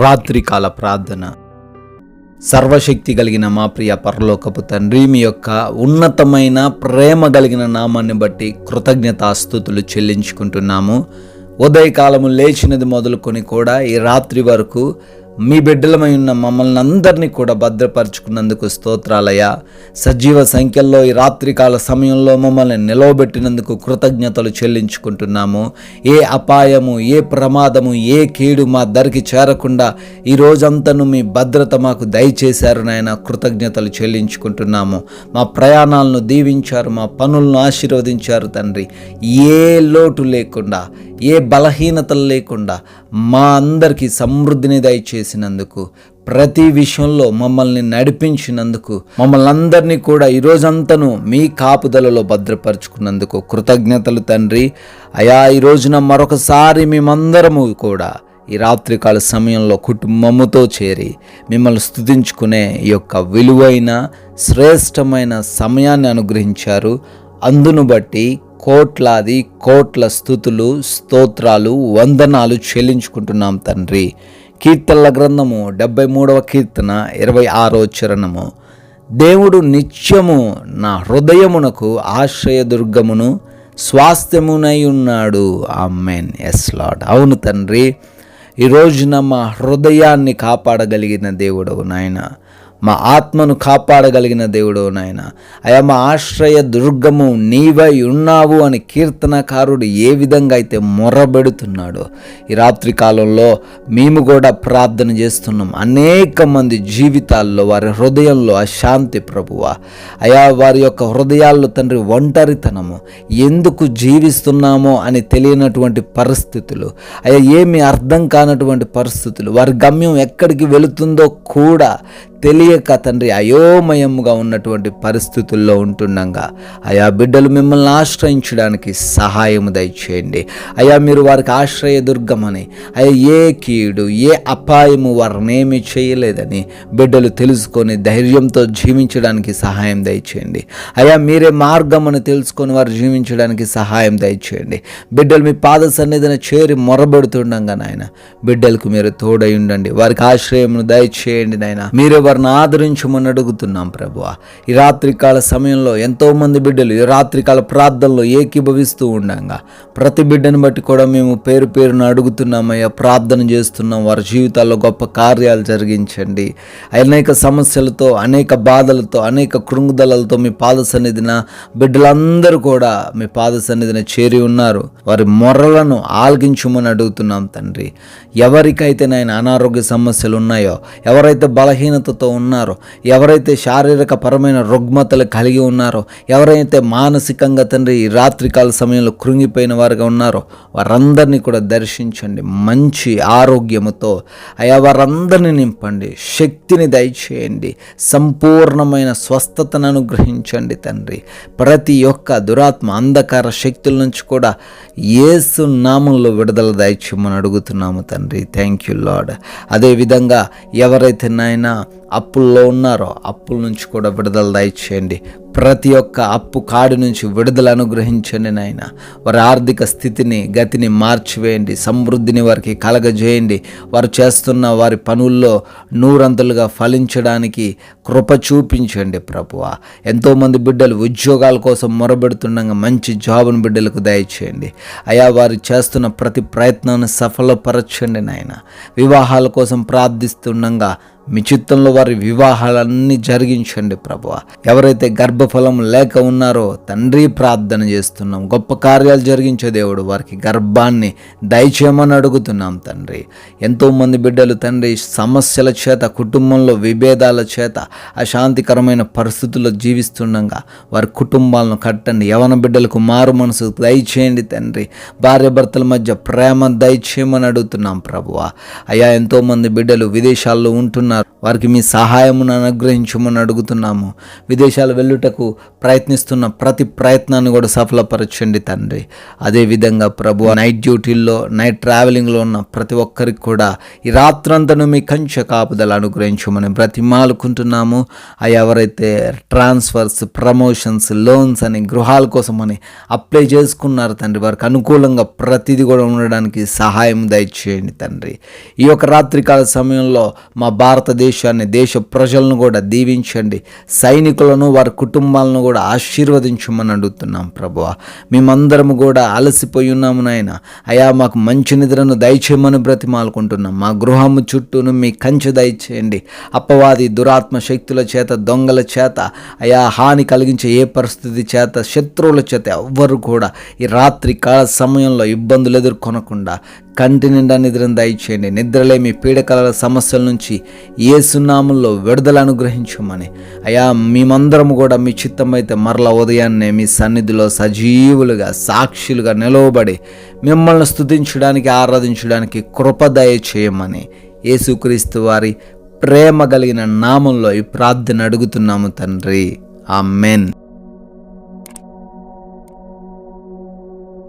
రాత్రికాల ప్రార్థన. సర్వశక్తి కలిగిన మా ప్రియ పరలోకపు తండ్రి, మీ యొక్క ఉన్నతమైన ప్రేమ కలిగిన నామాన్ని బట్టి కృతజ్ఞతాస్తుతులు చెల్లించుకుంటున్నాము. ఉదయకాలము లేచినది మొదలుకొని కూడా ఈ రాత్రి వరకు మీ బిడ్డలమై ఉన్న మమ్మల్ని అందరినీ కూడా భద్రపరుచుకున్నందుకు స్తోత్రాలయ్యా. సజీవ సంఖ్యల్లో ఈ రాత్రికాల సమయంలో మమ్మల్ని నిలవబెట్టినందుకు కృతజ్ఞతలు చెల్లించుకుంటున్నాము. ఏ అపాయము, ఏ ప్రమాదము, ఏ కీడు మా దరికి చేరకుండా ఈ రోజంతను మీ భద్రత మాకు దయచేశారు నాయన. కృతజ్ఞతలు చెల్లించుకుంటున్నాము. మా ప్రయాణాలను దీవించారు, మా పనులను ఆశీర్వదించారు తండ్రి. ఏ లోటు లేకుండా, ఏ బలహీనతలు లేకుండా మా అందరికీ సమృద్ధిని దయచేసినందుకు, ప్రతి విషయంలో మమ్మల్ని నడిపించినందుకు, మమ్మల్ని అందరినీ కూడా ఈరోజంతను మీ కాపుదలలో భద్రపరుచుకున్నందుకు కృతజ్ఞతలు తండ్రి. అయా, ఈ రోజున మరొకసారి మేమందరము కూడా ఈ రాత్రికాల సమయంలో కుటుంబముతో చేరి మిమ్మల్ని స్తుతించుకునే ఈ యొక్క విలువైన శ్రేష్టమైన సమయాన్ని అనుగ్రహించారు. అందును బట్టి కోట్లాది కోట్ల స్తుతులు, స్తోత్రాలు, వందనాలు చెల్లించుకుంటున్నాం తండ్రి. కీర్తనల గ్రంథము 73వ కీర్తన 26వ చరణము. దేవుడు నిత్యము నా హృదయమునకు ఆశ్రయదుర్గమును స్వాస్థ్యమునై ఉన్నాడు. ఆమేన్. Yes lord. అవును తండ్రి, ఈ రోజున మా హృదయాన్ని కాపాడగలిగిన దేవుడవు నాయన, మా ఆత్మను కాపాడగలిగిన దేవుడు నాయన. అయా, మా ఆశ్రయ దుర్గము నీవై ఉన్నావు అని కీర్తనకారుడు ఏ విధంగా అయితే మొరబెడుతున్నాడో ఈ రాత్రి కాలంలో మేము కూడా ప్రార్థన చేస్తున్నాం. అనేక మంది జీవితాల్లో, వారి హృదయంలో అశాంతి ప్రభువా. అయా, వారి యొక్క హృదయాల్లో తండ్రి ఒంటరితనము, ఎందుకు జీవిస్తున్నామో అని తెలియనటువంటి పరిస్థితులు, అయా ఏమి అర్థం కానటువంటి పరిస్థితులు, వారి గమ్యం ఎక్కడికి వెళుతుందో కూడా తెలియక తండ్రి అయోమయముగా ఉన్నటువంటి పరిస్థితుల్లో ఉంటుండగా అయా బిడ్డలు మిమ్మల్ని ఆశ్రయించడానికి సహాయము దయచేయండి. అయా, మీరు వారికి ఆశ్రయ దుర్గమని, అయా ఏ కీడు, ఏ అపాయము వారినేమి చేయలేదని బిడ్డలు తెలుసుకొని ధైర్యంతో జీవించడానికి సహాయం దయచేయండి. అయా, మీరే మార్గం అని తెలుసుకొని వారు జీవించడానికి సహాయం దయచేయండి. బిడ్డలు మీ పాద సన్నిధిని చేరి మొరబెడుతుండగా నాయన బిడ్డలకు మీరు తోడై ఉండండి. వారికి ఆశ్రయమును దయచేయండి నాయన. మీరే వారిని ఆదరించమని అడుగుతున్నాం ప్రభువా. ఈ రాత్రికాల సమయంలో ఎంతోమంది బిడ్డలు ఈ రాత్రికాల ప్రార్థనలో ఏకీభవిస్తూ ఉండగా ప్రతి బిడ్డను బట్టి కూడా మేము పేరు పేరును అడుగుతున్నామయ్యా, ప్రార్థన చేస్తున్నాం. వారి జీవితాల్లో గొప్ప కార్యాలు జరిగించండి. అనేక సమస్యలతో, అనేక బాధలతో, అనేక కృంగుదలతో మీ పాద సన్నిధిన బిడ్డలందరూ కూడా మీ పాద సన్నిధిన చేరి ఉన్నారు. వారి మొరలను ఆలకించమని అడుగుతున్నాం తండ్రి. ఎవరికైతే నాయన అనారోగ్య సమస్యలు ఉన్నాయో, ఎవరైతే బలహీనతతో ఉన్నారో, ఎవరైతే శారీరక పరమైన రుగ్మతలు కలిగి ఉన్నారో, ఎవరైతే మానసికంగా తండ్రి ఈ రాత్రికాల సమయంలో కృంగిపోయిన వారుగా ఉన్నారో వారందరినీ కూడా దర్శించండి. మంచి ఆరోగ్యముతో అయా వారందరినీ నింపండి. శక్తిని దయచేయండి. సంపూర్ణమైన స్వస్థతను అనుగ్రహించండి తండ్రి. ప్రతి ఒక్క దురాత్మ, అంధకార శక్తుల నుంచి కూడా యేసు నామంలో విడుదల దయచేయమని అడుగుతున్నాము తండ్రి. Thank you lord. అదేవిధంగా ఎవరైతే నాయన అప్పుల్లో ఉన్నారో అప్పుల నుంచి కూడా విడుదల దయచేయండి. ప్రతి ఒక్క అప్పు కాడి నుంచి విడుదల అనుగ్రహించండి నాయన. వారి ఆర్థిక స్థితిని, గతిని మార్చివేయండి. సమృద్ధిని వారికి కలగజేయండి. వారు చేస్తున్న వారి పనుల్లో నూరంతలుగా ఫలించడానికి కృప చూపించండి ప్రభువా. ఎంతోమంది బిడ్డలు ఉద్యోగాల కోసం మొరబెడుతుండగా మంచి జాబును బిడ్డలకు దయచేయండి. అయా, వారు చేస్తున్న ప్రతి ప్రయత్నాన్ని సఫలపరచండి నాయన. వివాహాల కోసం ప్రార్థిస్తుండగా మీ చిత్తంలో వారి వివాహాలన్నీ జరిగించండి ప్రభువా. ఎవరైతే గర్భఫలం లేక ఉన్నారో తండ్రి ప్రార్థన చేస్తున్నాం. గొప్ప కార్యాలు జరిగించే దేవుడు, వారికి గర్భాన్ని దయచేయమని అడుగుతున్నాం తండ్రి. ఎంతోమంది బిడ్డలు తండ్రి సమస్యల చేత, కుటుంబంలో విభేదాల చేత, అశాంతికరమైన పరిస్థితుల్లో జీవిస్తుండగా వారి కుటుంబాలను కట్టండి. యవన బిడ్డలకు మారు మనసు దయచేయండి తండ్రి. భార్య భర్తల మధ్య ప్రేమ దయచేయమని అడుగుతున్నాం ప్రభువా. అయా, ఎంతోమంది బిడ్డలు విదేశాల్లో ఉంటున్నారు. ఉన్నారు. వారికి మీ సహాయమును అనుగ్రహించమని అడుగుతున్నాము. విదేశాలు వెళ్ళుటకు ప్రయత్నిస్తున్న ప్రతి ప్రయత్నాన్ని కూడా సఫలపరచండి తండ్రి. అదేవిధంగా ప్రభు, నైట్ డ్యూటీల్లో, నైట్ ట్రావెలింగ్లో ఉన్న ప్రతి ఒక్కరికి కూడా ఈ రాత్రంతను మీ కంచె కాపుదల అనుగ్రహించమని బ్రతిమాలుకుంటున్నాము. ఎవరైతే ట్రాన్స్ఫర్స్, ప్రమోషన్స్, లోన్స్ అని, గృహాల కోసమని అప్లై చేసుకున్నారు తండ్రి, వారికి అనుకూలంగా ప్రతిదీ కూడా ఉండడానికి సహాయం దయచేయండి తండ్రి. ఈ యొక్క రాత్రికాల సమయంలో మా భారతదేశాన్ని, దేశ ప్రజలను కూడా దీవించండి. సైనికులను, వారి కుటుంబాలను కూడా ఆశీర్వదించమని అడుగుతున్నాం ప్రభువా. మేమందరము కూడా అలసిపోయి ఉన్నాము నాయన. మాకు మంచి నిద్రను దయచేయమని బ్రతిమాలుకుంటున్నాం. మా గృహము చుట్టూను మీ కంచె దయచేయండి. అపవాది, దురాత్మ శక్తుల చేత, దొంగల చేత, హాని కలిగించే ఏ పరిస్థితి చేత, శత్రువుల చేత ఎవ్వరు కూడా ఈ రాత్రి కాల సమయంలో ఇబ్బందులు ఎదుర్కొనకుండా కంటి నిండా నిద్రను దయచేయండి. నిద్రలేమి, పీడకల సమస్యల నుంచి యేసు నామములో విడుదల అనుగ్రహించమని మేమందరము కూడా మీ చిత్తమైతే మరలా ఉదయాన్నే మీ సన్నిధిలో సజీవులుగా, సాక్షులుగా నిలవబడి మిమ్మల్ని స్తుతించడానికి, ఆరాధించడానికి కృప దయచేయమని యేసుక్రీస్తు వారి ప్రేమ కలిగిన నామంలో ఈ ప్రార్థన అడుగుతున్నాము తండ్రి. ఆమెన్.